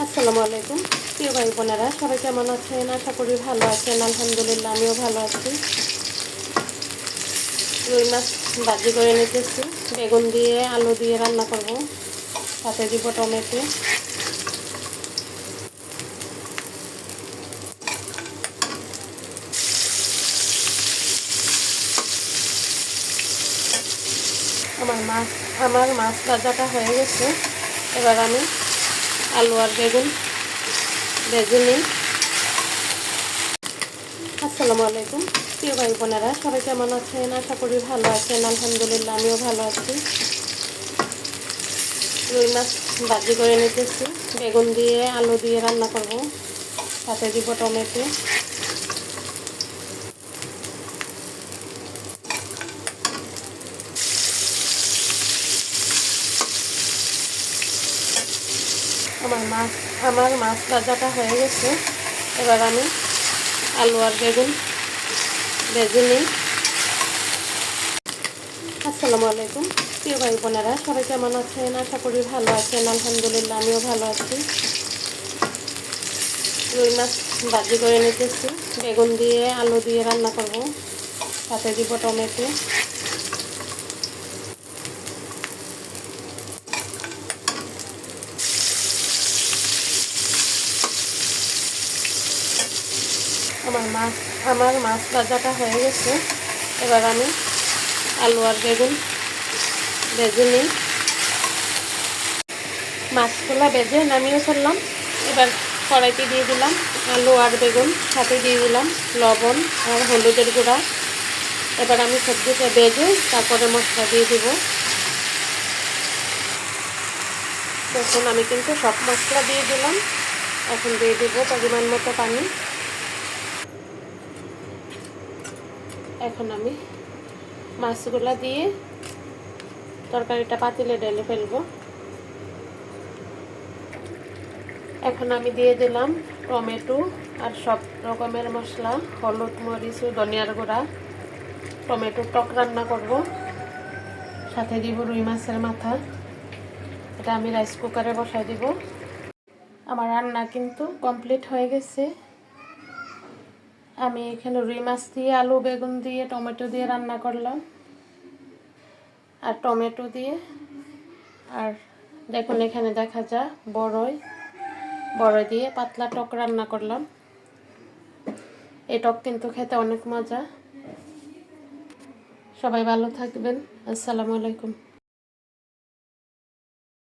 আসসালামু আলাইকুম প্রিয় ভাই বোনেরা, সবাই কেমন আছেন? আশা করি ভালো আছেন। আলহামদুলিল্লাহ, আমিও ভালো আছি। রুই মাছ ভাজি করে নিতেছি, বেগুন দিয়ে আলু দিয়ে রান্না করব, সাথে দিব টমেটো। আমার মাছ ভাজাটা হয়ে গেছে। এবার আমি আলু আর বেগুন ভেজে নিই। আসসালামু আলাইকুম প্রিয় ভাই বোনেরা, সবাই কেমন আছেন? আশা করি ভালো আছেন। আলহামদুলিল্লাহ, আমিও ভালো আছি। রুই মাছ ভাজি করে নিতেছি, বেগুন দিয়ে আলু দিয়ে রান্না করব, সাথে দিব টমেটো। আমার মাছ ভাজাটা হয়ে গেছে। এবার আমি আলু আর বেগুন ভেজে নিই। আসসালামু আলাইকুম প্রিয় ভাই বোনেরা, সবাই কেমন আছেন? আশা করি ভালো আছেন। আলহামদুলিল্লাহ, আমিও ভালো আছি। রুই মাছ ভাজি করে নিতেছি, বেগুন দিয়ে আলু দিয়ে রান্না করব, সাথে দিব টমেটো। আমার মাছ ভাজাটা হয়ে গেছে। এবার আমি আলু আর বেগুন ভেজে নিই। মাছগুলো ভেজে নামিয়ে ফেললাম। এবার কড়াইতে দিয়ে দিলাম আলু আর বেগুন, সাথে দিয়ে দিলাম লবণ আর হলুদের গুঁড়া। এবার আমি সবজিটা ভেজে তারপরে মশলা দিয়ে দিব। দেখুন, আমি কিন্তু সব মশলা দিয়ে দিলাম। এখন দিয়ে দিব পরিমাণ মতো পানি। এখন আমি মাছগুলা দিয়ে তরকারিটা পাতিলে ঢেলে ফেলবো। এখন আমি দিয়ে দিলাম টমেটো আর সব রকমের মশলা, হলুদ, মরিচ, ধনিয়ার গুঁড়া। টমেটোর টক রান্না করব, সাথে দিব রুই মাছের মাথা। এটা আমি রাইস কুকারে বসাই দিব। আমার রান্না কিন্তু কমপ্লিট হয়ে গেছে। আমি এখানে রুই মাছ দিয়ে আলু বেগুন দিয়ে টমেটো দিয়ে রান্না করলাম, আর টমেটো দিয়ে। আর দেখুন, এখানে দেখা যায় বড়ই দিয়ে পাতলা টক রান্না করলাম। এই টক কিন্তু খেতে অনেক মজা। সবাই ভালো থাকবেন। আসসালামু আলাইকুম।